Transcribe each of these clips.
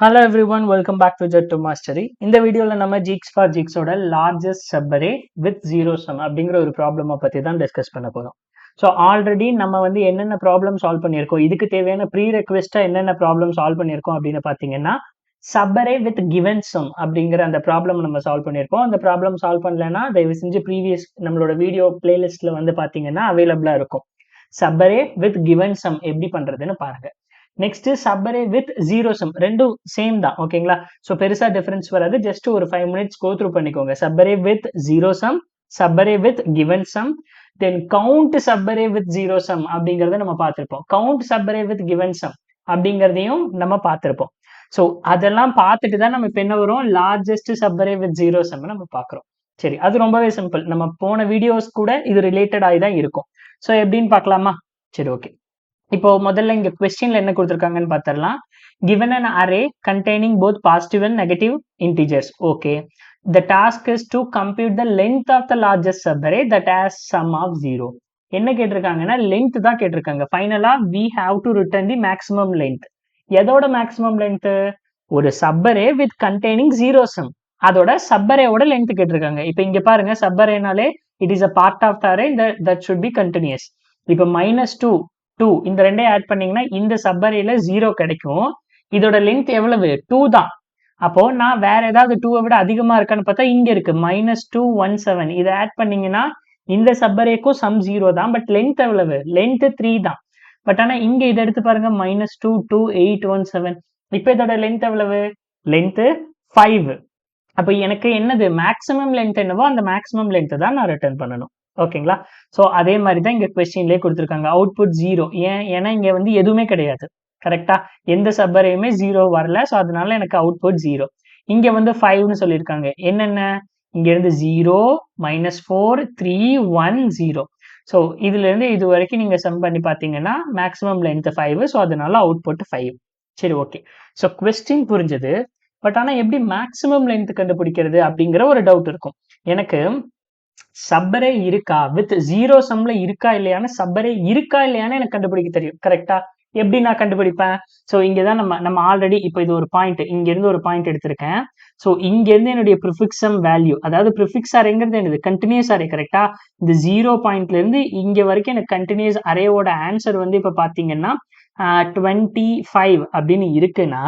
Hello everyone, welcome back to Jet to Mastery. இந்த வீடியோல நம்ம Jigs for Jigs ஓட largest subarray with zero sum அப்படிங்கிற ஒரு ப்ராப்ளமை பத்தி தான் டிஸ்கஸ் பண்ண போறோம். ஸோ ஆல்ரெடி நம்ம வந்து என்னென்ன ப்ராப்ளம் சால்வ் பண்ணியிருக்கோம், இதுக்கு தேவையான ப்ரீ ரெக்வெஸ்டா என்னென்ன ப்ராப்ளம் சால்வ் பண்ணியிருக்கோம் அப்படின்னு பார்த்தீங்கன்னா சப்பரே வித் கிவன் சம் அப்படிங்கிற அந்த ப்ராப்ளம் நம்ம சால்வ் பண்ணியிருக்கோம். அந்த ப்ராப்ளம் சால்வ் பண்ணலன்னா தயவு செஞ்சு ப்ரீவியஸ் நம்மளோட வீடியோ பிளேலிஸ்ட்ல வந்து பார்த்தீங்கன்னா அவைலபிளா இருக்கும். சப்பரே வித் கிவன் சம் எப்படி பண்றதுன்னு பாருங்க. நெக்ஸ்ட் சப்பரே வித் ஜீரோ சம், ரெண்டும் சேம் தான். ஓகேங்களா? ஸோ பெருசா டிஃபரன்ஸ் வராது. ஜஸ்ட் ஒரு 5 minutes கோ த்ரூ பண்ணிக்கோங்க. Subarray with zero sum, subarray with given sum, then count subarray with zero sum அப்படிங்கறத நம்ம பார்த்திருப்போம். Count subarray with given sum அப்படிங்கறதையும் நம்ம பார்த்திருப்போம். ஸோ அதெல்லாம் பார்த்துட்டு தான் நம்ம இப்ப என்ன வரும், லார்ஜஸ்ட் சப்பரே வித் ஜீரோ சம் நம்ம பார்க்கிறோம். சரி, அது ரொம்பவே சிம்பிள். நம்ம போன வீடியோஸ் கூட இது ரிலேட்டட் ஆகி தான் இருக்கும். ஸோ எப்படின்னு பார்க்கலாமா? சரி, ஓகே. இப்போ முதல்ல இங்க கொஸ்டின்ல என்ன கொடுத்திருக்காங்கன்னு பார்த்தரலாம். given an array containing both positive and negative integers. Okay, the task is to compute the length of the largest subarray that has sum of 0. என்ன கேட்டிருக்காங்கன்னா length தான் கேட்டிருக்காங்க. ஃபைனலா we have to return the maximum length. எதோட maximum length? ஒரு சப்பரே with containing zero sum, அதோட சப்பரேயோட length கேட்டிருக்காங்க. இப்போ இங்க பாருங்க, சப்பரேனாலே it is a part of the array that should be continuous. இப்போ -2 2 இந்த ரெண்டையும் ஆட் பண்ணீங்கன்னா இந்த சப்பரேல 0 கிடைக்கும். இதோட லென்த் எவ்வளவு? 2 தான். அப்போ நான் வேற ஏதாவது 2 விட அதிகமா இருக்கான்னு பார்த்தா இங்க இருக்கு -217. இதை ஆட் பண்ணீங்கன்னா இந்த சப்பரேக்கும் சம் 0 தான். பட் லென்த் எவ்வளவு? லென்த் 3 தான். பட் ஆனா இங்க இதை எடுத்து பாருங்க, -22817. இப்போ இதோட லென்த் எவ்வளவு? லென்த் 5. அப்போ எனக்கு என்னது மேக்ஸிமம் லென்த் என்னவோ அந்த மேக்ஸிமம் லென்த் தான் நான் ரிட்டர்ன் பண்ணணும். ஓகேங்களா? ஸோ அதே மாதிரி தான் இங்க கொஸ்டின்லேயே கொடுத்துருக்காங்க. அவுட்புட் 0. ஏன்னா இங்க வந்து எதுவுமே கிடையாது. கரெக்டா? எந்த சப்பரையுமே 0 வரல. ஸோ அதனால எனக்கு அவுட்புட் 0. இங்க வந்து 5ன்னு சொல்லியிருக்காங்க. என்னென்ன? இங்க இருந்து 0, -4, 3, 1, 0. ஸோ இதுல இருந்து இது வரைக்கும் நீங்க சம் பண்ணி பார்த்தீங்கன்னா மேக்ஸிமம் லென்த் 5. ஸோ அதனால அவுட்புட் 5. சரி, ஓகே. ஸோ கொஸ்டின் புரிஞ்சது. பட் ஆனா எப்படி மேக்ஸிமம் லென்த் கண்டுபிடிக்கிறது அப்படிங்கிற ஒரு டவுட் இருக்கும். எனக்கு சப்பரே இருக்கா வித் ஜீரோ சம்ல இருக்கா இல்லையான்னு, சப்பரே இருக்கா இல்லையான்னு எனக்கு கண்டுபிடிக்க தெரியும். கரெக்டா? எப்படி நான் கண்டுபிடிப்பேன்? ஸோ இங்கதான் நம்ம ஆல்ரெடி இப்போ இது ஒரு பாயிண்ட், இங்க இருந்து ஒரு பாயிண்ட் எடுத்திருக்கேன். ஸோ இங்க இருந்து என்னுடைய ப்ரிஃபிக்ஸம் வேல்யூ, அதாவது ப்ரிஃபிக்ஸ் அரேங்கிறது என்னது? Continuous array. கரெக்டா? இந்த 0 பாயிண்ட்ல இருந்து இங்க வரைக்கும் எனக்கு கண்டினியூஸ் அரேவோட ஆன்சர் வந்து இப்ப பாத்தீங்கன்னா 25 அப்படின்னு இருக்குன்னா,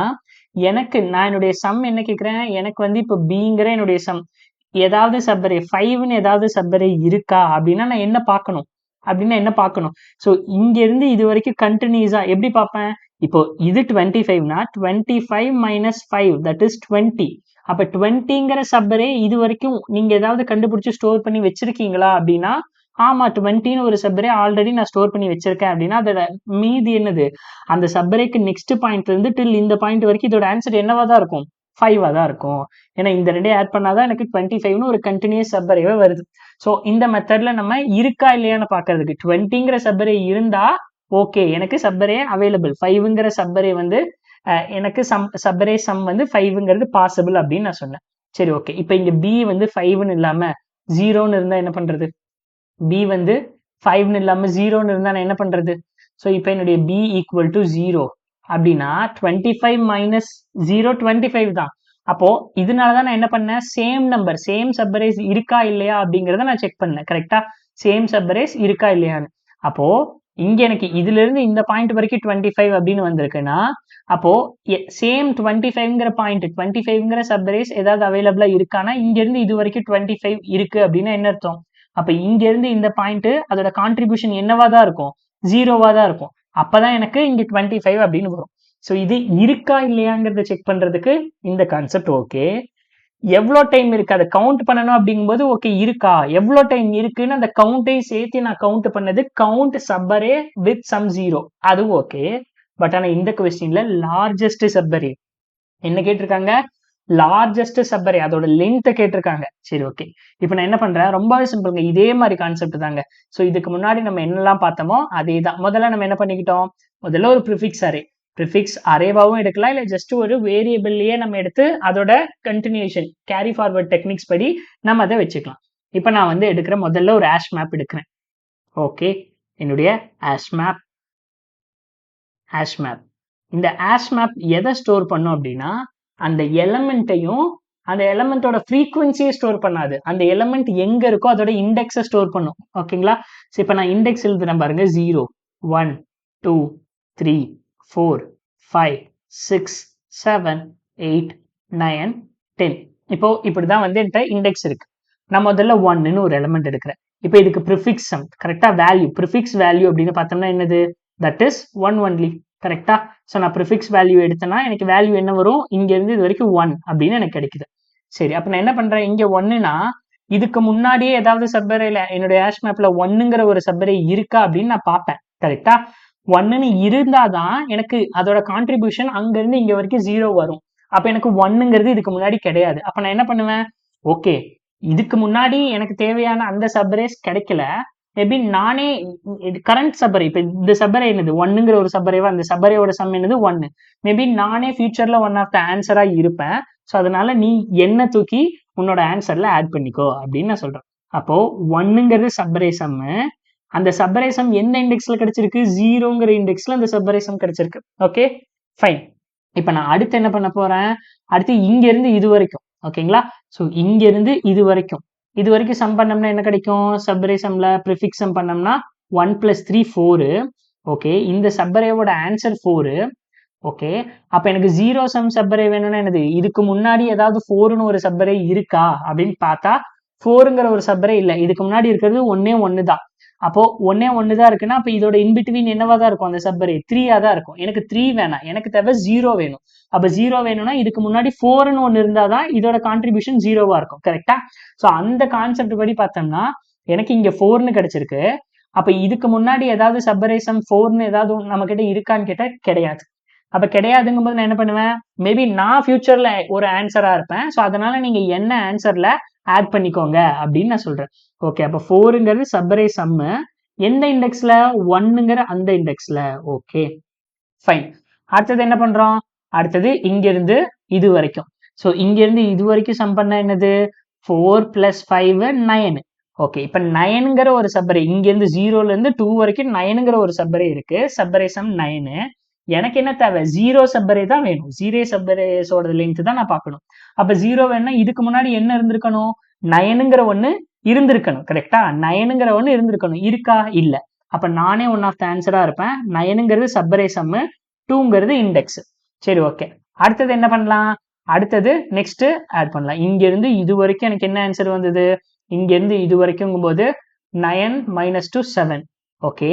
எனக்கு நான் என்னுடைய சம் என்ன கேட்கிறேன், எனக்கு வந்து இப்போ பிங்கிற என்னுடைய சம் ஏதாவது சப்பரே 5ன்னு ஏதாவது சப்பரே இருக்கா அப்படின்னா நான் என்ன பார்க்கணும்? ஸோ இங்க இருந்து இது வரைக்கும் கண்டினியூஸா எப்படி பார்ப்பேன்? இப்போ இது 25னா 25 - 5 தட் இஸ் 20. அப்ப 20ங்கிற சப்பரே இது வரைக்கும் நீங்க ஏதாவது கண்டுபிடிச்சு ஸ்டோர் பண்ணி வச்சிருக்கீங்களா அப்படின்னா, ஆமா 20ன்னு ஒரு சப்பரே ஆல்ரெடி நான் ஸ்டோர் பண்ணி வச்சிருக்கேன் அப்படின்னா அதோட மீதி என்னது? அந்த சப்பரேக்கு நெக்ஸ்ட் பாயிண்ட்ல இருந்து டில் இந்த பாயிண்ட் வரைக்கும் இதோட ஆன்சர் என்னவா தான் இருக்கும்? 5 தான் இருக்கும். ஏன்னா இந்த ரெண்டையும் ஆட் பண்ணாதான் எனக்கு 25ன்னு ஒரு கண்டினியூஸ் சப்பரேவே வருது. ஸோ இந்த மெத்தட்ல நம்ம இருக்கா இல்லையான்னு பாக்குறதுக்கு 20ங்கிற சப்பரே இருந்தா ஓகே, எனக்கு சப்பரே அவைலபிள். 5ங்கிற சப்பரே வந்து எனக்கு சப்பரே சம் வந்து 5ங்கிறது பாசிபிள் அப்படின்னு நான் சொன்னேன். சரி, ஓகே. இப்போ இங்க பி வந்து 5ன்னு இல்லாம 0ன்னு இருந்தா என்ன பண்றது? பி வந்து 5ன்னு இல்லாம 0ன்னு இருந்தா நான் என்ன பண்றது? ஸோ இப்போ என்னுடைய பி ஈக்குவல் டு 0 அப்படின்னா 25 - 0 25 தான். அப்போ இதனாலதான் நான் என்ன பண்ணேன், சேம் நம்பர் சேம் சப்பரேஸ் இருக்கா இல்லையா அப்படிங்கறத நான் செக் பண்ணேன். கரெக்டா? சேம் சப்பரேஸ் இருக்கா இல்லையான்னு. அப்போ இங்க எனக்கு இதுல இருந்து இந்த பாயிண்ட் வரைக்கும் 25 அப்படின்னு வந்திருக்குன்னா, அப்போ சேம் 25ங்கிற பாயிண்ட் 25ங்கிற சப்பரேஸ் ஏதாவது அவைலபிளா இருக்கானா, இங்க இருந்து இது வரைக்கும் 25 இருக்கு அப்படின்னா என்ன அர்த்தம்? அப்ப இங்க இருந்து இந்த பாயிண்ட் அதோட கான்ட்ரிபியூஷன் என்னவா தான் இருக்கும்? 0வா தான் இருக்கும். அப்பதான் எனக்கு இங்க 25 அப்படின்னு வரும். ஸோ இது இருக்கா இல்லையாங்கிறத செக் பண்றதுக்கு இந்த கான்செப்ட் ஓகே. எவ்வளோ டைம் இருக்கு அதை கவுண்ட் பண்ணணும் அப்படிங்கும்போது ஓகே இருக்கா, எவ்வளோ டைம் இருக்குன்னு அந்த கவுண்ட்டையும் சேர்த்து நான் கவுண்ட் பண்ணது கவுண்ட் சப்பரே வித் சம் 0, அது ஓகே. பட் ஆனா இந்த கொஸ்டின்ல லார்ஜஸ்ட் சப்பரே என்ன கேட்டிருக்காங்க? லார்ஜஸ்ட் சப்பரே அதோட லென்த் கேட்டிருக்காங்க. சரி, ஓகே. இப்போ நான் என்ன பண்றேன், ரொம்பவே சிம்பிள்ங்க. இதே மாதிரி கான்செப்ட் தாங்க. ஸோ இதுக்கு முன்னாடி நம்ம என்னெல்லாம் பார்த்தோமோ அதே தான். முதல்ல நம்ம என்ன பண்ணிக்கிட்டோம், முதல்ல ஒரு ப்ரிஃபிக்ஸ் அரே, ப்ரிஃபிக்ஸ் அரேவாவும் எடுக்கலாம், இல்லை ஜஸ்ட் ஒரு வேரியபிள்லயே நம்ம எடுத்து அதோட கண்டினியூஷன் கேரி ஃபார்வர்ட் டெக்னிக்ஸ் படி நம்ம அதை வச்சுக்கலாம். இப்போ நான் வந்து எடுக்கிற முதல்ல ஒரு ஹேஷ் மேப் எடுக்கிறேன். ஓகே, என்னுடைய ஹேஷ் மேப் இந்த ஆஷ் மேப் எதை ஸ்டோர் பண்ணும் அப்படின்னா அந்த எலமெண்ட்டையும் அந்த எலமெண்டோட ஃப்ரீக்வன்சியை ஸ்டோர் பண்ணாது. அந்த எலமெண்ட் எங்க இருக்கோ அதோட இண்டெக்ஸை ஸ்டோர் பண்ணும். ஓகேங்களா? ஸோ இப்போ நான் இண்டெக்ஸ் எழுதுறேன் பாருங்க. 0 1 2 3 4 5 6 7 8 9 10. இப்போ இப்படிதான் வந்து என்கிட்ட இண்டெக்ஸ் இருக்கு. நான் முதல்ல 1ன்னு ஒரு எலமெண்ட் எடுக்கிறேன். இப்போ இதுக்கு ப்ரிஃபிக்ஸ் சம் கரெக்டா வேல்யூ ப்ரிஃபிக்ஸ் வேல்யூ அப்படின்னு பார்த்தோம்னா என்னது? That is 1 only. கரெக்டா? ஸோ நான் ப்ரிஃபிக்ஸ் வேல்யூ எடுத்தேன்னா எனக்கு வேல்யூ என்ன வரும்? இங்க இருந்து இது வரைக்கும் 1 அப்படின்னு எனக்கு கிடைக்குது. சரி, அப்ப நான் என்ன பண்றேன்? இங்க 1னா இதுக்கு முன்னாடியே ஏதாவது சப்பரேல என்னுடைய ஆஷ் மேப்ல 1ங்கிற ஒரு சப்பரே இருக்கா அப்படின்னு நான் பார்ப்பேன். கரெக்டா? 1ன்னு இருந்தாதான் எனக்கு அதோட கான்ட்ரிபியூஷன் அங்க இருந்து இங்க வரைக்கும் 0 வரும். அப்ப எனக்கு 1ங்கிறது இதுக்கு முன்னாடி கிடையாது. அப்ப நான் என்ன பண்ணுவேன்? ஓகே, இதுக்கு முன்னாடி எனக்கு தேவையான அந்த சப்பரேஸ் கிடைக்கல. மேபி நானே கரண்ட் சப்பரே, இப்ப இந்த சப்பரே என்னது? 1ங்கிற ஒரு சப்பரேவா? அந்த சப்பரேயோட சம் என்னது? 1. மேபி நானே ஃபியூச்சர்ல ஒன் ஆஃப் த ஆன்சரா இருப்பேன். ஸோ அதனால நீ என்ன தூக்கி உன்னோட ஆன்சர்ல ஆட் பண்ணிக்கோ அப்படின்னு நான் சொல்றேன். அப்போ 1ங்கிறது சப்பரே சம். அந்த சப்பரே சம் எந்த இண்டெக்ஸ்ல கிடைச்சிருக்கு? 0ங்கிற இண்டெக்ஸ்ல அந்த சப்பரே சம் கிடைச்சிருக்கு. Okay, fine. இப்ப நான் அடுத்து என்ன பண்ண போறேன்? அடுத்து இங்க இருந்து இது வரைக்கும். ஓகேங்களா? ஸோ இங்க இருந்து இது வரைக்கும் சம் பண்ணோம்னா என்ன கிடைக்கும்? சப்பரே சம்ல ப்ரிஃபிக்ஸ் சம் பண்ணோம்னா 1 + 3 4. ஓகே, இந்த சப்பரேவோட ஆன்சர் 4. ஓகே, அப்ப எனக்கு 0 சம் சப்பரே வேணும்னா என்னது? இதுக்கு முன்னாடி ஏதாவது 4ன்னு ஒரு சப்பரே இருக்கா அப்படின்னு பார்த்தா 4ங்கிற ஒரு சப்பரே இல்ல. இதுக்கு முன்னாடி இருக்கிறது 1 தான். அப்போ 1 தான் இருக்குன்னா அப்ப இதோட இன்பிட்வீன் என்னவா தான் இருக்கும்? அந்த சப்பரே 3ஆ தான் இருக்கும். எனக்கு 3 வேணாம், எனக்கு தேவை 0 வேணும். அப்ப 0 வேணும்னா இதுக்கு முன்னாடி 4ன்னு ஒன்னு இருந்தாதான் இதோட கான்ட்ரிபியூஷன் 0வா இருக்கும். கரெக்டா? ஸோ அந்த கான்செப்ட் படி பார்த்தோம்னா எனக்கு இங்க 4ன்னு கிடைச்சிருக்கு. அப்ப இதுக்கு முன்னாடி ஏதாவது சப்பரே சம் 4ன்னு ஏதாவது நம்ம கிட்ட இருக்கான்னு கேட்டா கிடையாது. அப்ப கிடையாதுங்கும் போது நான் என்ன பண்ணுவேன்? மேபி நான் ஃபியூச்சர்ல ஒரு ஆன்சரா இருப்பேன். ஸோ அதனால நீங்க என்ன ஆன்சர்ல ஆட் பண்ணிக்கோங்க அப்படின்னு நான் சொல்றேன். ஓகே, அப்ப 4ங்கிறது சப்பரே சம். எந்த இண்டெக்ஸ்ல? 1ங்கிற அந்த இண்டெக்ஸ்ல. Okay, fine. அடுத்தது என்ன பண்றோம்? அடுத்தது இங்க இருந்து இது வரைக்கும். ஸோ இங்க இருந்து இது வரைக்கும் சம் பண்ண என்னது? 4 + 5 9. ஓகே, இப்ப 9ங்கிற ஒரு சப்பரே இங்க இருந்து 0ல இருந்து 2 வரைக்கும் 9ங்கிற ஒரு சப்பரே இருக்கு. சப்பரே சம் 9. எனக்கு என்ன தேவை? 0 சப்பரே தான் வேணும். 0 சப்பரேஸோட லென்த் தான் நான் பார்க்கணும். அப்ப 0 வேணும்னா இதுக்கு முன்னாடி என்ன இருந்திருக்கணும்? 9ங்கிற ஒண்ணு இருந்திருக்கணும். கரெக்டா? 9ங்கிற ஒண்ணு இருந்திருக்கணும். இருக்கா? இல்ல. அப்ப நானே ஒன் ஆஃப் த ஆன்சரா இருப்பேன். 9ங்கிறது சப்பரே சம், 2ங்கிறது இண்டெக்ஸ். சரி, ஓகே. அடுத்தது என்ன பண்ணலாம்? அடுத்தது நெக்ஸ்ட் ஆட் பண்ணலாம். இங்க இருந்து இது வரைக்கும் எனக்கு என்ன ஆன்சர் வந்தது? இங்க இருந்து இது வரைக்கும் போது 9 - 2 7. ஓகே,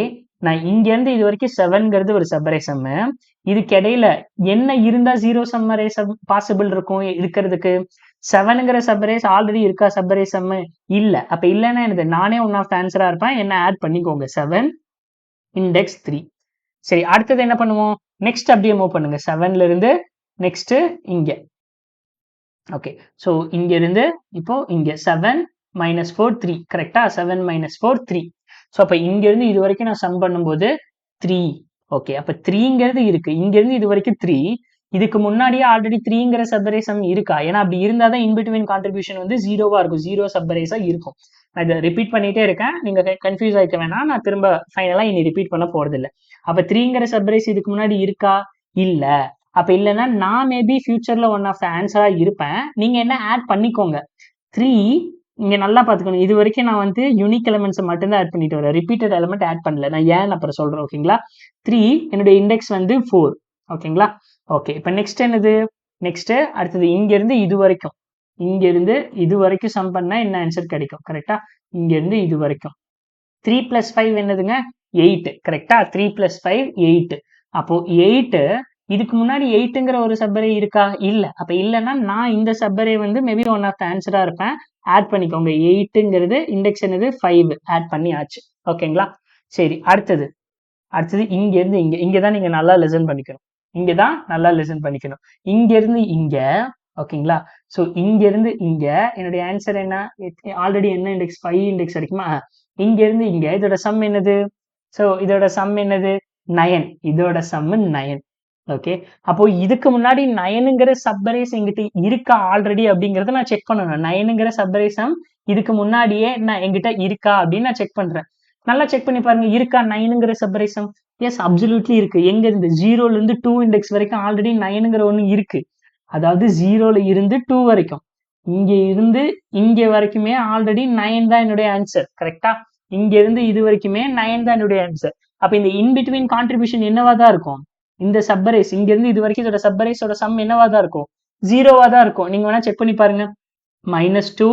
நான் இங்க இருந்து இது வரைக்கும் 7ங்கிறது ஒரு சப்பரே சம். இதுக்கு இடையில என்ன இருந்தா 0 சம்மரே சம் பாசிபிள் இருக்கும் இருக்கிறதுக்கு? 7ங்கிற சப்பரேஸ் ஆல்ரெடி இருக்கா சப்பரே சம்? இல்ல. அப்ப இல்லன்னா என்னது? நானே ஒன் ஆஃப் த ஆன்சரா இருப்பேன். என்ன ஆட் பண்ணிக்கோங்க. 7 இண்டெக்ஸ் 3. சரி, அடுத்தது என்ன பண்ணுவோம்? நெக்ஸ்ட் அப்படியே மூவ் பண்ணுங்க. 7ல இருந்து நெக்ஸ்ட் இங்க. ஓகே, ஸோ இங்க இருந்து இப்போ இங்க 7 - 4 3. கரெக்டா? 7 - 4 3. ஸோ அப்ப இங்க இருந்து இது வரைக்கும் நான் சம் பண்ணும்போது 3. ஓகே, அப்ப 3ங்கிறது இருக்கு. இங்க இருந்து இது வரைக்கும் 3. இதுக்கு முன்னாடியே ஆல்ரெடி 3ங்கிற சப்பரே சம் இருக்கா? ஏன்னா அப்படி இருந்தாதான் இன்பிட்வீன் கான்ட்ரிபியூஷன் வந்து 0வா இருக்கும். 0 சப்பரேஸா இருக்கும். நான் இதை ரிப்பீட் பண்ணிட்டே இருக்கேன். நீங்க கன்ஃபியூஸ் ஆயிக்க வேணாம். நான் திரும்ப ஃபைனலா இனி ரிப்பீட் பண்ண போறது இல்லை. அப்ப 3ங்கிற சப்பரேஸ் இதுக்கு முன்னாடி இருக்கா? இல்ல. அப்ப இல்லைன்னா நான் மேபி ஃபியூச்சர்ல ஒன் ஆஃப் த ஆன்சரா இருப்பேன். நீங்க என்ன ஆட் பண்ணிக்கோங்க. 3 இங்க நல்லா பாத்துக்கணும். இது வரைக்கும் நான் வந்து யூனிக் எலிமெண்ட்ஸ் மட்டும்தான் ஆட் பண்ணிட்டு வரேன். ரிப்பீட்டட் எலிமெண்ட் ஆட் பண்ணல. நான் ஏன் அப்புறம் சொல்றேன். ஓகேங்களா? 3 என்னுடைய இண்டெக்ஸ் வந்து 4. ஓகேங்களா? ஓகே, இப்ப நெக்ஸ்ட் என்னது? நெக்ஸ்ட் அடுத்தது இங்க இருந்து இது வரைக்கும். இங்க இருந்து இது வரைக்கும் சம் பண்ணா என்ன ஆன்சர் கிடைக்கும்? கரெக்டா? இங்க இருந்து இது வரைக்கும் 3 + 5 என்னதுங்க? 8. கரெக்டா? 3 + 5 8. அப்போ 8 இதுக்கு முன்னாடி 8ங்கிற ஒரு சப்பரே இருக்கா? இல்ல. அப்ப இல்லன்னா நான் இந்த சப்பரே வந்து மேபி ஒன் ஆஃப் த ஆன்சரா இருப்பேன். ஆட் பண்ணிக்கோங்க. 8ங்கிறது இண்டெக்ஸ் என்னது? 5. ஆட் பண்ணி ஆச்சு. ஓகேங்களா? சரி, அடுத்தது இங்க இருந்து இங்க தான் நீங்க நல்லா லிசன் பண்ணிக்கணும். இங்க தான் நல்லா லிசன் பண்ணிக்கணும். இங்க இருந்து இங்க. ஓகேங்களா? ஸோ இங்க இருந்து இங்க என்னுடைய ஆன்சர் என்ன? ஆல்ரெடி என்ன இண்டெக்ஸ்? 5 இண்டெக்ஸ் வரைக்குமா? இங்க இருந்து இங்க இதோட சம் என்னது? ஸோ இதோட சம் என்னது? 9. இதோட சம் 9. ஓகே, அப்போ இதுக்கு முன்னாடி 9ங்கிற சப்பரேஸ் என்கிட்ட இருக்கா ஆல்ரெடி அப்படிங்கறத நான் செக் பண்ணணும். 9ங்கிற சப்பரேசம் இதுக்கு முன்னாடியே நான் என்கிட்ட இருக்கா அப்படின்னு நான் செக் பண்றேன். நல்லா செக் பண்ணி பாருங்க. இருக்கா 9ங்கிற சப்பரேசம்? எஸ் அப்சல்யூட்லி இருக்கு. எங்க இருந்து 0ல இருந்து 2 இண்டெக்ஸ் வரைக்கும் ஆல்ரெடி 9ங்கிற ஒன்று இருக்கு. அதாவது 0ல இருந்து 2 வரைக்கும், இங்க இருந்து இங்க வரைக்குமே ஆல்ரெடி 9 தான் என்னுடைய ஆன்சர். கரெக்டா? இங்க இருந்து இது வரைக்குமே 9 தான் என்னுடைய ஆன்சர். அப்ப இந்த இன்பிட்வீன் கான்ட்ரிபியூஷன் என்னவா தான் இருக்கும்? இந்த சப்பரேஸ் இங்க இருந்து இது வரைக்கும் இதோட சப்பரேஸோட சம் என்னவா தான் இருக்கும்? 0வா தான் இருக்கும். நீங்க வேணா செக் பண்ணி பாருங்க. -2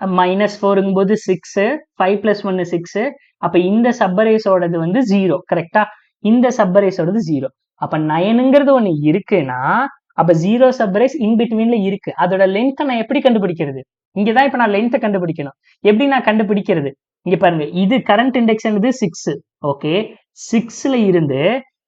-4ங்கும் போது 6, 5 + 1 6. அப்ப இந்த சப்பரேஸோடது வந்து 0. கரெக்டா? இந்த சப்பரேஸோடது 0. அப்ப 9ங்கிறது ஒண்ணு இருக்குன்னா அப்ப 0 சப்பரேஸ் இன்பிட்வீன்ல இருக்கு. அதோட லென்த்தை நான் எப்படி கண்டுபிடிக்கிறது? இங்கதான் இப்ப நான் லென்த்தை கண்டுபிடிக்கணும். எப்படி நான் கண்டுபிடிக்கிறது? இங்க பாருங்க, இது கரண்ட் இண்டெக்ஸ் என்னது 6. ஓகே, 6ல இருந்து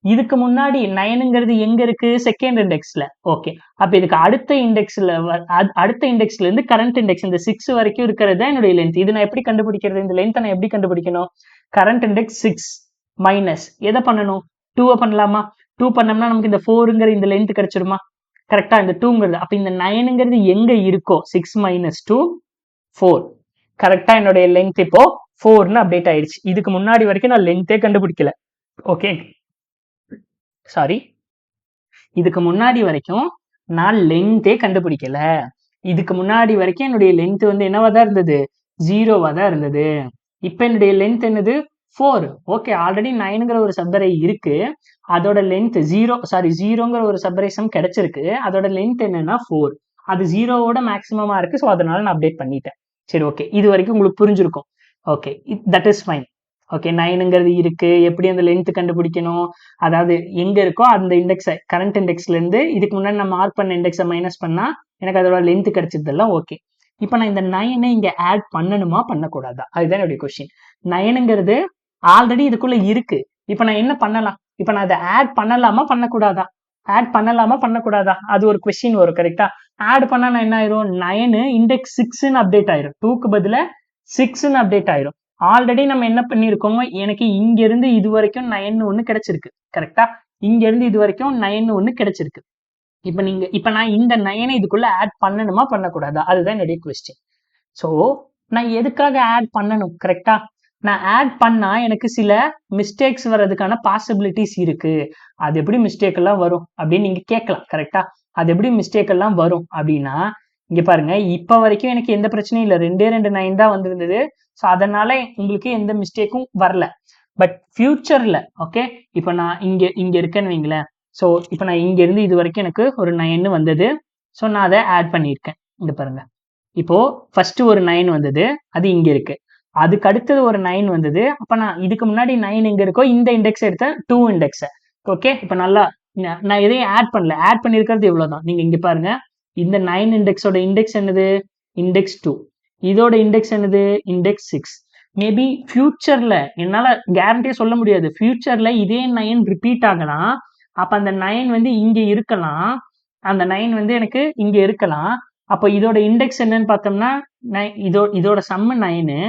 இதுக்கு முன்னாடி 9ங்கிறது எங்க இருக்கு? செகண்ட் இண்டெக்ஸ்ல. ஓகே, அப்ப இதுக்கு அடுத்த இண்டெக்ஸ்ல இருந்து கரண்ட் இண்டெக்ஸ் இந்த 6 வரைக்கும் இருக்கிறது தான் என்னுடைய லென்த். இது நான் எப்படி கண்டுபிடிக்கிறது? இந்த லென்த்தை நான் எப்படி கண்டுபிடிக்கணும்? கரண்ட் இண்டெக்ஸ் 6 மைனஸ் எதை பண்ணணும்? 2 பண்ணலாமா? 2 பண்ணோம்னா நமக்கு இந்த 4ங்கிற இந்த லென்த் கிடைச்சிருமா? கரெக்டா? இந்த 2ங்கிறது அப்ப இந்த 9ங்கிறது எங்க இருக்கோ 6 - 2 4. கரெக்டா? என்னுடைய லென்த் இப்போ 4ன்னு அப்டேட் ஆயிடுச்சு. இதுக்கு முன்னாடி வரைக்கும் நான் லென்த்தே கண்டுபிடிக்கல. ஓகே, சாரி, இதுக்கு முன்னாடி வரைக்கும் நான் லென்த்தே கண்டுபிடிக்கல. இதுக்கு முன்னாடி வரைக்கும் என்னுடைய லென்த் வந்து என்னவா தான் இருந்தது? 0வா தான் இருந்தது. இப்ப என்னுடைய லென்த் என்னது? 4. ஓகே, ஆல்ரெடி 9ங்கிற ஒரு சப்பரே இருக்கு. அதோட லென்த் 0ங்கிற ஒரு சப்பரேஷன் கிடைச்சிருக்கு. அதோட லென்த் என்னன்னா 4. அது 0வோட மேக்ஸிமமா இருக்கு. ஸோ அதனால நான் அப்டேட் பண்ணிட்டேன். சரி, ஓகே, இது வரைக்கும் உங்களுக்கு புரிஞ்சிருக்கும். Okay, that is fine. Okay, 9ங்கிறது இருக்கு. எப்படி அந்த லென்த் கண்டுபிடிக்கணும்? அதாவது எங்க இருக்கோ அந்த இண்டெக்ஸை கரண்ட் இண்டெக்ஸ்ல இருந்து இதுக்கு முன்னாடி நான் மார்க் பண்ண இண்டெக்ஸை மைனஸ் பண்ணா எனக்கு அதோட லென்த் கிடைச்சதெல்லாம் ஓகே. இப்போ நான் இந்த 9 இங்க ஆட் பண்ணணுமா பண்ணக்கூடாதா? அதுதான் என்னுடைய கொஸ்டின். 9ங்கிறது ஆல்ரெடி இதுக்குள்ள இருக்கு. இப்ப நான் என்ன பண்ணலாம்? இப்ப நான் அதை ஆட் பண்ணலாமா பண்ணக்கூடாதா? ஆட் பண்ணலாமா பண்ணக்கூடாதா? அது ஒரு கொஸ்டின் வரும். கரெக்டா? ஆட் பண்ணா என்ன ஆயிரும்? 9 இண்டெக்ஸ் 6ன்னு அப்டேட் ஆயிரும். 2க்கு பதிலா 6ன்னு அப்டேட் ஆயிரும். ஆல்ரெடி நம்ம என்ன பண்ணிருக்கோம்? எனக்கு இங்க இருந்து இது வரைக்கும் 9 ஒண்ணு கிடைச்சிருக்கு. கரெக்டா? இங்க இருந்து இது வரைக்கும் 9 ஒண்ணு கிடைச்சிருக்கு. இப்ப நான் இந்த 9 இதுக்குள்ள ஆட் பண்ணணுமா பண்ணக்கூடாதா? அதுதான் என்னுடைய கொஸ்டின். சோ நான் எதுக்காக ஆட் பண்ணணும்? கரெக்டா? நான் ஆட் பண்ணா எனக்கு சில மிஸ்டேக்ஸ் வர்றதுக்கான பாசிபிலிட்டிஸ் இருக்கு. அது எப்படி மிஸ்டேக் எல்லாம் வரும் அப்படின்னு நீங்க கேட்கலாம். கரெக்டா? அது எப்படி மிஸ்டேக் எல்லாம் வரும் அப்படின்னா, இங்க பாருங்க, இப்ப வரைக்கும் எனக்கு எந்த பிரச்சனையும் இல்லை. 2 9 தான் வந்திருந்தது. ஸோ அதனால உங்களுக்கு எந்த மிஸ்டேக்கும் வரல. பட் ஃபியூச்சர்ல ஓகே, இப்ப நான் இங்க இருக்கேன்னு வைங்களேன். ஸோ இப்ப நான் இங்க இருந்து இது வரைக்கும் எனக்கு ஒரு 9 வந்தது. ஸோ நான் அதை ஆட் பண்ணியிருக்கேன். இங்க பாருங்க, இப்போ ஃபர்ஸ்ட் ஒரு 9 வந்தது, அது இங்க இருக்கு. அதுக்கு அடுத்தது ஒரு 9 வந்தது. அப்ப நான் இதுக்கு முன்னாடி 9 எங்க இருக்கோ இந்த இண்டெக்ஸ் எடுத்தேன், 2 இண்டெக்ஸ். ஓகே, இப்ப நல்லா நான் எதையும் ஆட் பண்ணல. ஆட் பண்ணிருக்கிறது இவ்வளவுதான். நீங்க இங்க பாருங்க, இந்த 9 இண்டெக்ஸோட இண்டெக்ஸ் என்னது? இண்டெக்ஸ் 2. இதோட இண்டெக்ஸ் என்னது? இண்டெக்ஸ் 6. மேபி ஃபியூச்சர்ல என்னால கேரண்டியா சொல்ல முடியாது. ஃபியூச்சர்ல இதே 9 ரிப்பீட் ஆகலாம். அப்ப அந்த 9 வந்து இங்க இருக்கலாம். அந்த 9 வந்து எனக்கு இங்க இருக்கலாம். அப்ப இதோட இண்டெக்ஸ் என்னன்னு பார்த்தோம்னா இதோட சம்மு 9,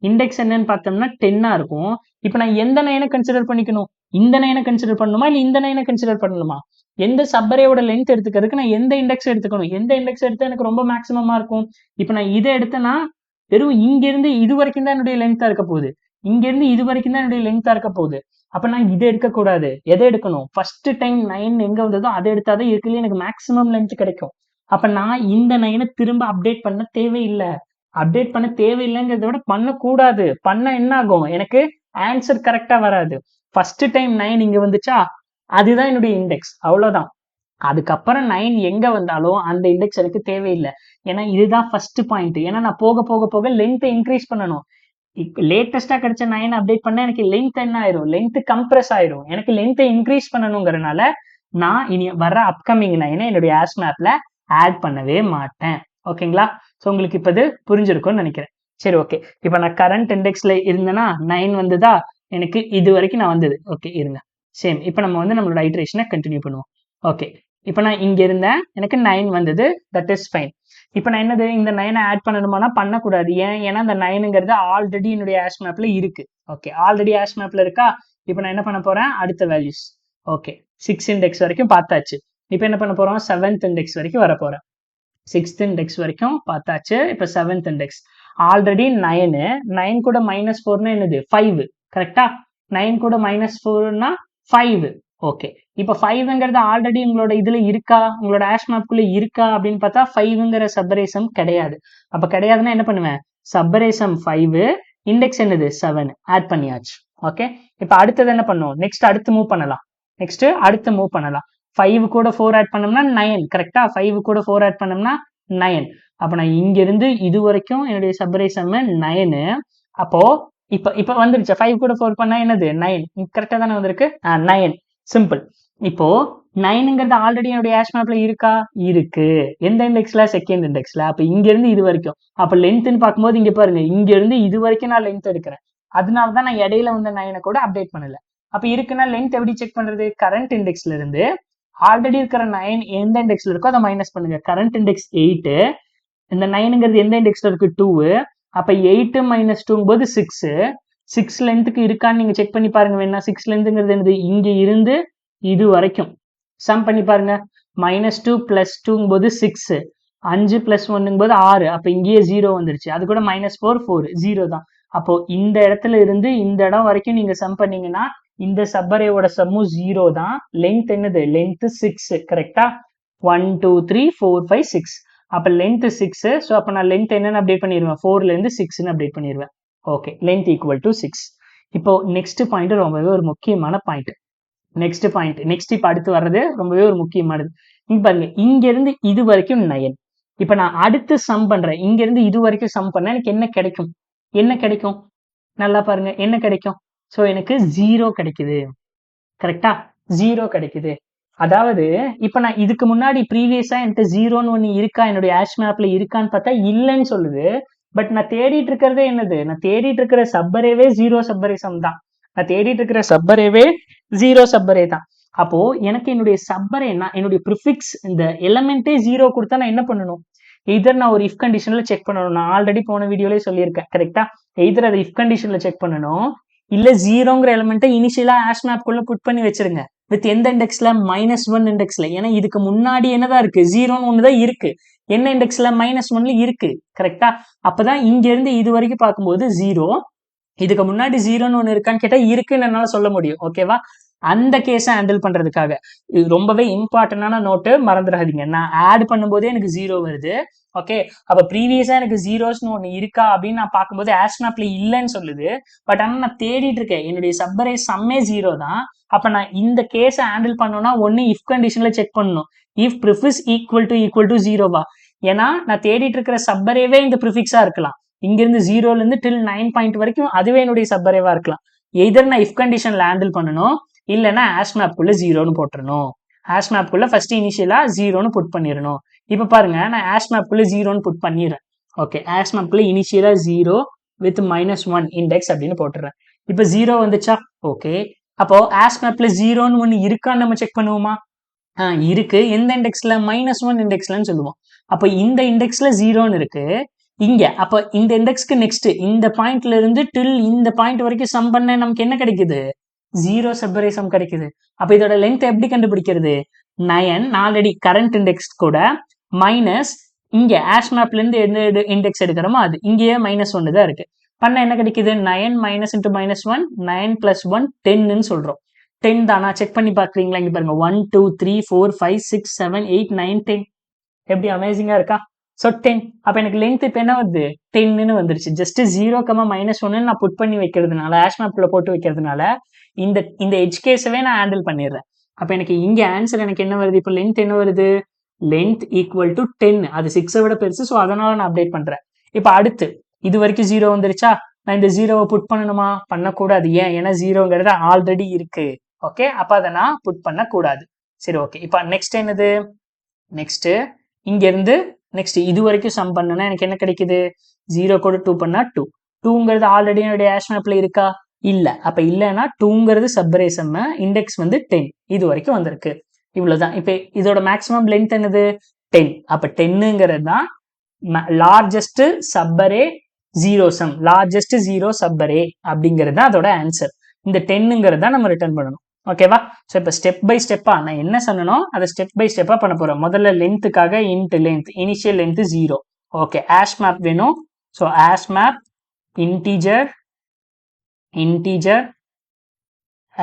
இண்டெக்ஸ் என்னன்னு பார்த்தோம்னா 10 இருக்கும். இப்ப நான் எந்த 9 கன்சிடர் பண்ணிக்கணும்? இந்த 9 கன்சிடர் பண்ணணுமா இல்ல இந்த 9 கன்சிடர் பண்ணணுமா? எந்த சப்பரேயோட லென்த் எடுத்துக்கிறதுக்கு நான் எந்த இண்டெக்ஸ் எடுத்துக்கணும்? எந்த இண்டெக்ஸ் எடுத்தா எனக்கு ரொம்ப மேக்ஸிமமா இருக்கும்? இப்ப நான் இதை எடுத்தேன்னா வெறும் இங்க இருந்து இது வரைக்கும் தான் என்னுடைய லென்த்தா இருக்க போகுது. இங்க இருந்து இது வரைக்கும் தான் என்னுடைய லென்த்தா இருக்க போகுது. அப்ப நான் இதை எடுக்க கூடாது. எதை எடுக்கணும்? ஃபர்ஸ்ட் டைம் 9 எங்க வந்ததோ அதை எடுத்தாதான் இருக்குல்ல எனக்கு மேக்ஸிமம் லென்த் கிடைக்கும். அப்ப நான் இந்த 9 திரும்ப அப்டேட் பண்ண தேவையில்லை. அப்டேட் பண்ண தேவையில்லைங்கிறத விட பண்ணக்கூடாது. பண்ண என்ன ஆகும்? எனக்கு ஆன்சர் கரெக்டா வராது. ஃபர்ஸ்ட் டைம் 9 இங்க வந்துச்சா, அதுதான் என்னுடைய இண்டெக்ஸ். அவ்வளவுதான். அதுக்கப்புறம் 9 எங்க வந்தாலும் அந்த இண்டெக்ஸ் எனக்கு தேவையில்லை. ஏன்னா இதுதான் ஃபர்ஸ்ட் பாயிண்ட். ஏன்னா நான் போக போக போக லென்த்தை இன்க்ரீஸ் பண்ணணும். லேட்டஸ்டா கிடைச்ச 9 அப்டேட் பண்ணா எனக்கு லென்த் என்ன ஆயிரும்? லென்த் கம்ப்ரஸ் ஆயிரும். எனக்கு லென்த்தை இன்க்ரீஸ் பண்ணணுங்கிறனால நான் இனி வர அப்கமிங் 9 என்னுடைய ஆஸ் மேப்ல ஆட் பண்ணவே மாட்டேன். ஓகேங்களா? ஸோ உங்களுக்கு இப்ப இது புரிஞ்சிருக்கும்னு நினைக்கிறேன். சரி, ஓகே. இப்ப நான் கரண்ட் இண்டெக்ஸ்ல இருந்தேன்னா 9 வந்ததா, எனக்கு இது வரைக்கும் நான் வந்தது. ஓகே, இருங்க. சேம். இப்ப நம்ம வந்து நம்மளோட ஐட்ரேஷனை கண்டினியூ பண்ணுவோம். ஓகே, இப்ப நான் இங்க இருந்தேன், எனக்கு 9 வந்தது. That is fine. இப்ப நான் என்னது? இந்த 9 ஆட் பண்ணணுமானா பண்ணக்கூடாது. ஏன்னா இந்த 9ங்கிறது ஆல்ரெடி என்னுடைய ஆஷ் மேப்ல இருக்கு. ஓகே, ஆல்ரெடி ஆஷ் மேப்ல இருக்கா? இப்ப நான் என்ன பண்ண போறேன்? அடுத்த வேல்யூஸ். ஓகே, 6 இண்டெக்ஸ் வரைக்கும் பார்த்தாச்சு. இப்ப என்ன பண்ண போறோம்? 7th இண்டெக்ஸ் வரைக்கும் வர போறேன். 6th இண்டெக்ஸ் வரைக்கும் பார்த்தாச்சு. இப்ப 7th இண்டெக்ஸ் ஆல்ரெடி 9 கூட -4 என்னது? 5. கரெக்டா? 9 கூட -4னா 5. ஓகே, இப்போ 5ங்கிறது ஆல்ரெடி உங்களோட இதுல இருக்கா, உங்களோட ஆஷ் மேப்குள்ள இருக்கா அப்படின்னு பார்த்தா 5ங்கிற சப்பரேசம் கிடையாது. அப்ப கிடையாதுன்னா என்ன பண்ணுவேன், சப்பரேசம் 5, இண்டெக்ஸ் என்னது 7 ஆட் பண்ணியாச்சு. ஓகே, இப்போ அடுத்தது என்ன பண்ணுவோம், நெக்ஸ்ட் அடுத்து மூவ் பண்ணலாம். 5 கூட 4 ஆட் பண்ணோம்னா 9. கரெக்டா, 5 கூட 4 ஆட் பண்ணோம்னா 9. அப்ப நான் இங்க இருந்து இது வரைக்கும் என்னுடைய சப்பரேசம் 9. அப்போ இப்ப வந்துருச்சு, 5 கூட 4 பண்ணா என்னது 9. கரெக்டா தானே வந்திருக்கு, 9. சிம்பிள். இப்போ 9ங்கிறது ஆல்ரெடி என்னுடைய ஆஷ் மேப்ல இருக்கா, இருக்கு. எந்த இண்டெக்ஸ்ல, செகண்ட் இண்டெக்ஸ்ல. அப்ப இங்க இருந்து இது வரைக்கும், அப்ப லென்த்னு பார்க்கும்போது இங்க பாருங்க, இங்க இருந்து இது வரைக்கும் நான் லென்த் எடுக்கிறேன். அதனாலதான் நான் இடையில வந்த 9 கூட அப்டேட் பண்ணல. அப்ப இருக்குன்னா லென்த் எப்படி செக் பண்றது, கரண்ட் இண்டெக்ஸ்ல இருந்து ஆல்ரெடி இருக்கிற 9 எந்த இண்டெக்ஸ்ல இருக்கோ அதை மைனஸ் பண்ணுங்க. கரண்ட் இண்டெக்ஸ் 8, இந்த 9ங்கிறது எந்த இண்டெக்ஸ்ல இருக்கு 2. அப்ப 8 - 2 போது 6. 6 லென்த்துக்கு இருக்கான்னு நீங்க செக் பண்ணி பாருங்க வேணா. 6 லென்த்துங்கிறது என்னது, இங்க இருந்து இது வரைக்கும் சம் பண்ணி பாருங்க. -2 + 2 போது 6, 5 + 1 போது 6. அப்ப இங்கேயே 0 வந்துருச்சு. அது கூட -4 4 0 தான். அப்போ இந்த இடத்துல இருந்து இந்த இடம் வரைக்கும் நீங்க சம் பண்ணீங்கன்னா இந்த சப்பரேவோட சம்மும் 0 தான். லென்த் என்னது, லென்த் 6. கரெக்டா, 1 2 3 4 5 6. அப்ப லென்த் 6. ஸோ அப்ப நான் லென்த் என்னன்னு அப்டேட் பண்ணிடுவேன், 4ல இருந்து 6ன்னு அப்டேட் பண்ணிடுவேன். Okay, length = 6. இப்போ நெக்ஸ்ட் பாயிண்ட் ரொம்பவே ஒரு முக்கியமான பாயிண்ட். நெக்ஸ்ட் இப்ப அடுத்து வர்றது ரொம்பவே ஒரு முக்கியமானது. இங்க பாருங்க, இங்க இருந்து இது வரைக்கும் 9. இப்ப நான் அடுத்து சம் பண்றேன், இங்க இருந்து இது வரைக்கும் சம் பண்ண எனக்கு என்ன கிடைக்கும், நல்லா பாருங்க என்ன கிடைக்கும். ஸோ எனக்கு 0 கிடைக்குது. கரெக்டா, 0 கிடைக்குது. அதாவது இப்ப நான் இதுக்கு முன்னாடி ப்ரீவியஸா என்கிட்ட 0ன்னு ஒண்ணு இருக்கா, என்னுடைய ஆஷ் மேப்ல இருக்கான்னு பார்த்தா இல்லைன்னு சொல்லுது. பட் நான் தேடிட்டு இருக்கிறதே என்னது, நான் தேடிட்டு இருக்கிற சப்பரேவே 0 சப்பரேசம் தான். நான் தேடிட்டு இருக்கிற சப்பரேவே 0 சப்பரே தான். அப்போ எனக்கு என்னுடைய சப்பரே, என்னுடைய ப்ரிஃபிக்ஸ், இந்த எலமெண்டே 0 கொடுத்தா நான் என்ன பண்ணணும், எய்தர் நான் ஒரு இஃப் கண்டிஷன்ல செக் பண்ணணும். நான் ஆல்ரெடி போன வீடியோலயே சொல்லியிருக்கேன். கரெக்டா, எய்தர் அதை இஃப் கண்டிஷன்ல செக் பண்ணணும், இல்ல 0ங்கிற எலிமெண்ட்டை இனிஷியலா ஆஷ் மேப்குள்ள புட் பண்ணி வச்சிருங்க. வித் எந்த இண்டெக்ஸ்ல, -1 இண்டெக்ஸ்ல. ஏன்னா இதுக்கு முன்னாடி என்னதான் இருக்கு, 0ன்னு ஒண்ணுதான் இருக்கு. என்ன இண்டெக்ஸ்ல, -1ல இருக்கு. கரெக்டா, அப்பதான் இங்க இருந்து இது வரைக்கும் பார்க்கும்போது 0. இதுக்கு முன்னாடி 0ன்னு ஒண்ணு இருக்கான்னு கேட்டா இருக்குன்னு என்னால சொல்ல முடியும். ஓகேவா, அந்த கேஸை ஹேண்டில் பண்றதுக்காக இது ரொம்பவே இம்பார்ட்டன்டான நோட்டு, மறந்துடாதீங்க. நான் ஆட் பண்ணும்போதே எனக்கு 0 வருது. ஓகே, அப்ப ப்ரீவியஸா எனக்கு 0ஸ்னு ஒண்ணு இருக்கா அப்படின்னு நான் பார்க்கும்போது ஆஷ் மேப்ல இல்லைன்னு சொல்லுது. பட் ஆனா நான் தேடிட்டு இருக்கேன், என்னுடைய சப்பரே சம்மே 0 தான். அப்ப நான் இந்த கேஸை ஹேண்டில் பண்ணணும்னா ஒன்னு இஃப் கண்டிஷன்ல செக் பண்ணணும், இஃப் ப்ரிஃபிக்ஸ் ஈக்குவல் டு 0வா. ஏன்னா நான் தேடிட்டு இருக்கிற சப்பரேவே இந்த ப்ரிஃபிக்ஸா இருக்கலாம். இங்கிருந்து 0ல இருந்து டில் 9 பாயிண்ட் வரைக்கும் அதுவே என்னுடைய சப்பரேவா இருக்கலாம். எய்தர் நான் இஃப் கண்டிஷன்ல ஹேண்டில் பண்ணணும், இல்லைன்னா ஆஷ் மேப்குள்ள 0ன்னு போட்டுறணும். ஆஷ் மேப்குள்ள ஃபர்ஸ்ட் இனிஷியலா 0ன்னு புட் பண்ணிடணும். இப்ப பாருங்க, நான் ஆஷ் மேப்குள்ள 0ன்னு புட் பண்ணிடுறேன். ஓகே, ஆஷ் மேப்குள்ள இனிஷியலா 0 வித் -1 இண்டெக்ஸ் அப்படின்னு போட்டுறேன். இப்ப 0 வந்துச்சா. ஓகே, அப்போ ஆஷ் மேப்ல 0ன்னு ஒண்ணு இருக்கான்னு நம்ம செக் பண்ணுவோமா. இருக்கு. எந்த இண்டெக்ஸ்ல, -1 இண்டெக்ஸ்லன்னு சொல்லுவோம். அப்ப இந்த இண்டெக்ஸ்ல 0ன்னு இருக்கு இங்க. அப்ப இந்த இண்டெக்ஸ்க்கு நெக்ஸ்ட் இந்த பாயிண்ட்ல இருந்து டில் இந்த பாயிண்ட் வரைக்கும் சம் பண்ண நமக்கு என்ன கிடைக்குது, 0 சப்பரேசம் கிடைக்குது. அப்ப இதோட லென்த் எப்படி கண்டுபிடிக்கிறது, 9 ஆல்ரெடி கரண்ட் இண்டெக்ஸ் கூட மைனஸ் இங்க ஆஷ் மேப்ல இருந்து என்ன இண்டெக்ஸ் எடுக்கிறோமோ அது இங்கேயே -1 தான் இருக்கு. பண்ண என்ன கிடைக்குது, 9 - × -1 9 + 1 10ன்னு சொல்றோம். 10 தானா, செக் பண்ணி பாக்குறீங்களா. இங்க பாருங்க, 1 2 3 4 5 6 7 8 9 10. எப்படி அமேசிங்கா இருக்கா. ஸோ 10. அப்ப எனக்கு லென்த் இப்ப என்ன வருது, 10ன்னு வந்துருச்சு. ஜஸ்ட் 0, -1 நான் புட் பண்ணி வைக்கிறதுனால, ஆஷ் மேப்ல போட்டு வைக்கிறதுனால இந்த எட்ஜ் கேஸவே நான் ஹேண்டில் பண்ணிடுறேன். அப்ப எனக்கு இங்க ஆன்சர் எனக்கு என்ன வருது, இப்போ லென்த் என்ன வருது, லென்த் = 10. அது 6 விட பெருசு. ஸோ அதனால நான் அப்டேட் பண்றேன். இப்ப அடுத்து இது வரைக்கும் 0 வந்துருச்சா, நான் இந்த 0வை புட் பண்ணணுமா, பண்ணக்கூடாது. ஏன்னா 0ங்கிறது ஆல்ரெடி இருக்கு. ஓகே, அப்ப அதை நான் புட் பண்ணக்கூடாது. சரி, ஓகே. இப்ப நெக்ஸ்ட் என்னது, நெக்ஸ்ட் இங்க இருந்து நெக்ஸ்ட் இது வரைக்கும் சம் பண்ணனா எனக்கு என்ன கிடைக்குது, 0 கூட 2 பண்ணா 2. 2ங்கிறது ஆல்ரெடி என்னுடைய ஆஷ் மேப்ல இருக்கா, இல்ல. அப்ப இல்லைன்னா 2ங்கிறது சப்பரேசம், இண்டெக்ஸ் வந்து 10. இது வரைக்கும் வந்திருக்கு. இவ்வளவுதான். இப்ப இதோட மேக்ஸிமம் லென்த் என்னது, 10. அப்ப 10ங்கிறது தான் லார்ஜஸ்ட் சப்பரே 0 சம், லார்ஜஸ்ட் 0 சப்பரே அப்படிங்கிறது தான் அதோட ஆன்சர். இந்த 10ங்கிறது தான் நம்ம ரிட்டர்ன் பண்ணணும். ஓகேவா. ஸோ இப்போ ஸ்டெப் பை ஸ்டெப்பா நான் என்ன சொன்னனோ அதை ஸ்டெப் பை ஸ்டெப்பா பண்ண போறோம். முதல்ல லென்த்துக்காக int length, initial length 0. Okay, hash map வேணும். So hash map integer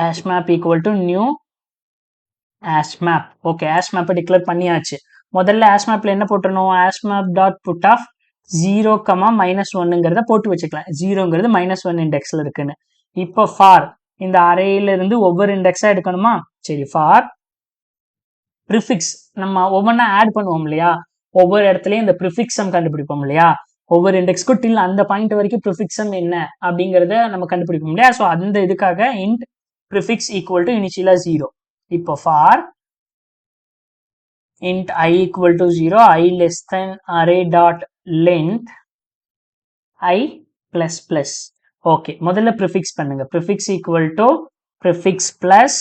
hash map equal to new hash map. Okay, hash map declare பண்ணியாச்சு. முதல்ல hash mapல என்ன போட்டுறணும்? hash map dot put of 0, -1ங்கிறத போட்டு வச்சுக்கலாம். 0ங்கிறது -1 இண்டெக்ஸ்ல இருக்குன்னு. இப்போ ஃபார் இந்த அரேல இருந்து ஒவ்வொரு இண்டெக்ஸா எடுக்கணுமா? சரி, ஃபார் ப்ரிஃபிக்ஸ் நம்ம ஒவ்வொன்றா ஆட் பண்ணுவோம் இல்லையா? ஒவ்வொரு இடத்துலயும் இந்த ப்ரிஃபிக்ஸம் கண்டுபிடிப்போம் இல்லையா? ஒவ்வொரு இண்டெக்ஸ்க்கும் டில் அந்த பாயிண்ட் வரைக்கும் ப்ரிஃபிக்ஸம் என்ன அப்படிங்கிறத நம்ம கண்டுபிடிப்போம் இல்லையா? ஸோ அந்த இதுக்காக இன்ட் ப்ரிஃபிக்ஸ் ஈக்குவல் டு இனிஷியலா 0. இப்போ for int I equal to 0, I less than array dot length I plus plus. Okay, முதல்ல ப்ரிஃபிக்ஸ் பண்ணுங்க. Prefix equal to prefix plus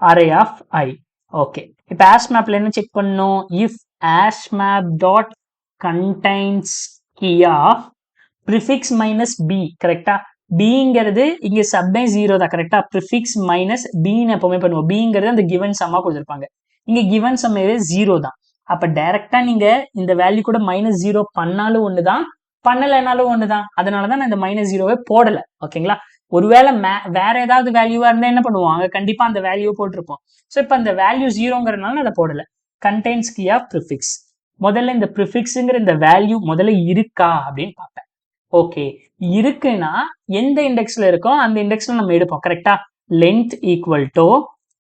array of I. Okay, இப்போ hash mapல என்ன check பண்ணணும்? if hash map dot contains key of prefix minus b, கரெக்டா? bங்கிறது இங்க சப்னை 0 தான், கரெக்டா? ப்ரிஃபிக்ஸ் மைனஸ் bன்னு எப்பவுமே பண்ணுவோம். bங்கிறது அந்த கிவன் சம்மா கொடுத்துருப்பாங்க. இங்க கிவன் சம்மாவே 0 தான். அப்ப டைரக்டா நீங்க இந்த வேல்யூ கூட -0 பண்ணாலும் ஒண்ணுதான், பண்ணலைனாலும் ஒண்ணுதான். அதனாலதான் நான் இந்த -0வே போடல. ஓகேங்களா? ஒருவேளை வேற ஏதாவது வேல்யூவா இருந்தா என்ன பண்ணுவோம்? அங்க கண்டிப்பா அந்த வேல்யூ போட்டிருப்போம். ஸோ இப்போ அந்த வேல்யூ 0ங்கிறதுனால அதை போடல. Contains key of prefix. முதல்ல இந்த ப்ரிஃபிக்ஸுங்கிற இந்த வேல்யூ முதல்ல இருக்கா அப்படின்னு பார்ப்பேன். ஓகே, இருக்குன்னா எந்த இண்டெக்ஸ்ல இருக்கோ அந்த இண்டெக்ஸ்ல நம்ம எடுப்போம், கரெக்டா? Length equal to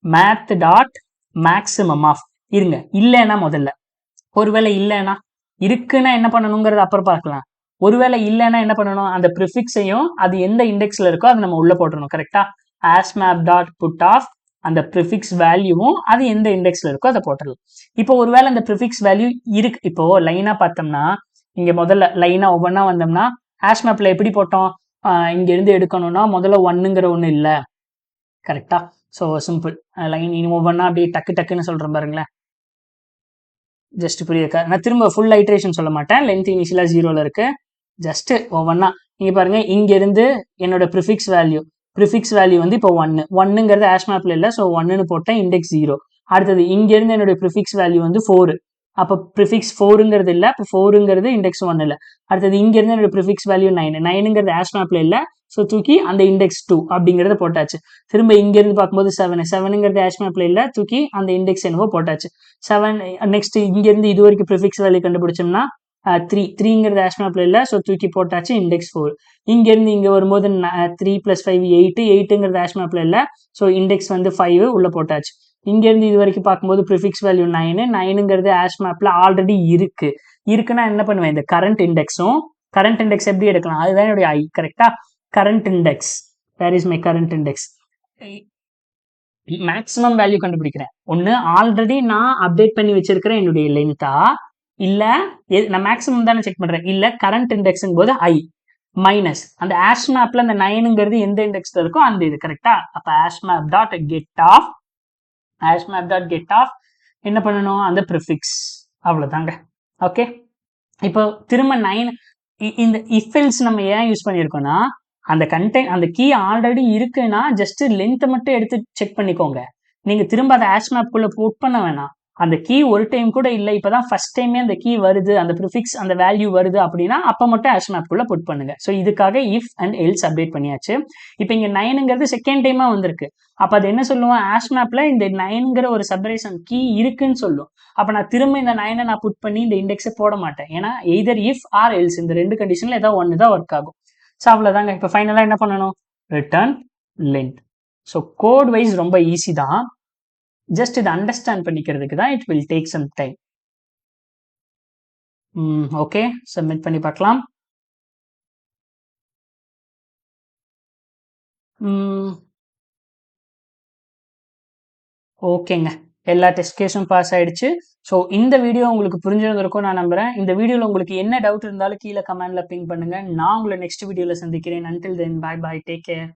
math dot maximum of. இருங்க, இல்லைன்னா முதல்ல, ஒருவேளை இல்லைன்னா, இருக்குன்னா என்ன பண்ணணுங்கிறது அப்புறம் பார்க்கலாம். ஒருவேளை இல்லைன்னா என்ன பண்ணணும்? அந்த ப்ரிஃபிக்ஸையும் அது எந்த இண்டெக்ஸ்ல இருக்கோ அதை நம்ம உள்ள போட்டுறணும், கரெக்டா? hash map dot put off அந்த ப்ரிஃபிக்ஸ் வேல்யூவும் அது எந்த இண்டெக்ஸ்ல இருக்கோ அதை போட்டுடலாம். இப்போ ஒருவேளை அந்த ப்ரிஃபிக்ஸ் வேல்யூ இருக்கு, இப்போ லைனா பார்த்தோம்னா, இங்க முதல்ல லைனா ஒவ்வொன்றா வந்தோம்னா hash mapல எப்படி போட்டோம்? இங்க இருந்து எடுக்கணும்னா முதல்ல 1ங்கிற ஒண்ணு இல்ல, கரெக்டா? ஸோ சிம்பிள் லைன் ஒவ்வொன்றா அப்படியே டக்கு டக்குன்னு சொல்றேன் பாருங்களேன். ஜஸ்ட் புரியுதுக்கா? நான் திரும்ப ஃபுல் ஐட்ரேஷன் சொல்ல மாட்டேன். லென்த் இனிஷியலா 0ல இருக்கு. ஜஸ்ட் ஒவ்வொன்றா நீங்க பாருங்க. இங்க இருந்து என்னோட ப்ரிஃபிக்ஸ் வேல்யூ வந்து இப்போ 1ங்கிறது hash mapல இல்லை, ஸோ 1ன்னு போட்டேன், இண்டெக்ஸ் 0. அடுத்தது இங்க இருந்து என்னோட ப்ரிஃபிக்ஸ் வேல்யூ வந்து 4. அப்போ ப்ரிஃபிக்ஸ் 4ங்கிறது இல்லை, இப்போ 4ங்கிறது இண்டெக்ஸ் 1 இல்லை. அடுத்தது இங்க இருந்து என்னோட ப்ரிஃபிக்ஸ் வேல்யூ 9ங்கிறது hash mapல இல்லை, ஸோ தூக்கி அந்த இண்டெக்ஸ் 2 அப்படிங்கிறத போட்டாச்சு. திரும்ப இங்க இருந்து பார்க்கும்போது 7ங்கிறது hash mapல இல்லை, தூக்கி அந்த இண்டெக்ஸ் என்னவோ போட்டாச்சு. 7 நெக்ஸ்ட் இங்க இருந்து இது வரைக்கும் ப்ரிஃபிக்ஸ் வேல்யூ கண்டுபிடிச்சோம்னா 3ங்கிறது hash mapல இல்லை, ஸோ தூக்கி போட்டாச்சு, இண்டெக்ஸ் 4. இங்க இருந்து இங்க வரும்போது 3 + 5 8ங்கிறது hash mapல இல்லை, ஸோ இண்டெக்ஸ் வந்து 5 உள்ள போட்டாச்சு. இங்க இருந்து இது வரைக்கும் பார்க்கும்போது ப்ரிஃபிக்ஸ் வேல்யூ 9ங்கிறது hash mapல ஆல்ரெடி இருக்குன்னா என்ன பண்ணுவேன்? இந்த கரண்ட் இண்டெக்ஸ் எப்படி எடுக்கலாம்? அதுதான் என்னுடைய I, கரெக்டா? Current index, where is my current index? Maximum value கண்டுபிடிக்கிறேன். ஒன்னு ஆல்ரெடி நான் அப்டேட் பண்ணி வச்சிருக்கிறேன் என்னுடைய லென்த்தா, இல்ல நான் மேக்ஸிமம் தானே செக் பண்றேன், இல்ல கரண்ட் இண்டெக்ஸ்ங்கும் போது I மைனஸ் அந்த hash mapல அந்த 9ங்கிறது எந்த இண்டெக்ஸ்ல இருக்கோ அந்த இது, கரெக்டா? அப்ப hash map dot get off என்ன பண்ணணும்? அந்த ப்ரிஃபிக்ஸ், அவ்வளவுதாங்க. ஓகே, இப்போ திரும்ப 9 இந்த if else நம்ம ஏன் யூஸ் பண்ணியிருக்கோம்னா, அந்த கீ ஆல்ரெடி இருக்குன்னா ஜஸ்ட் லென்த் மட்டும் எடுத்து செக் பண்ணிக்கோங்க. நீங்க திரும்ப அதை hash map குள்ள புட் பண்ண வேணாம். அந்த கீ ஒரு டைம் கூட இல்லை, இப்பதான் ஃபர்ஸ்ட் டைமே அந்த கீ வருது, அந்த ப்ரிஃபிக்ஸ் அந்த வேல்யூ வருது அப்படின்னா அப்ப மட்டும் hash map குள்ள புட் பண்ணுங்க. ஸோ இதுக்காக if and else அப்டேட் பண்ணியாச்சு. இப்போ இங்க 9ங்கிறது செகண்ட் டைமா வந்திருக்கு. அப்ப அது என்ன சொல்லுவோம்? hash mapல இந்த 9ங்கிற ஒரு சப்ரேஷன் கீ இருக்குன்னு சொல்லும். அப்ப நான் திரும்ப இந்த 9 நான் புட் பண்ணி இந்த இண்டெக்ஸை போட மாட்டேன். ஏன்னா எய்தர் if or else இந்த ரெண்டு கண்டிஷன்ல ஏதாவது ஒன்று தான் ஒர்க் ஆகும். ஸோ அவ்வளவுதாங்க. இப்போ ஃபைனலா என்ன பண்ணணும்? Return length. So code wise ரொம்ப ஈஸி தான். ஜஸ்ட் இதை அண்டர்ஸ்டாண்ட் பண்ணிக்கிறதுக்கு தான் it will take some time. Okay, submit பண்ணி பார்க்கலாம். ஓகேங்க, எல்லா டெஸ்ட் கேஸும் பாஸ் ஆயிடுச்சு. ஸோ இந்த வீடியோ உங்களுக்கு புரிஞ்சிருந்திருக்கும் நான் நம்புறேன். இந்த வீடியோவில் உங்களுக்கு என்ன டவுட் இருந்தாலும் கீழே கமெண்ட்ல பிங் பண்ணுங்க. நான் உங்களை நெக்ஸ்ட் வீடியோவில் சந்திக்கிறேன். Until then, bye bye, take care.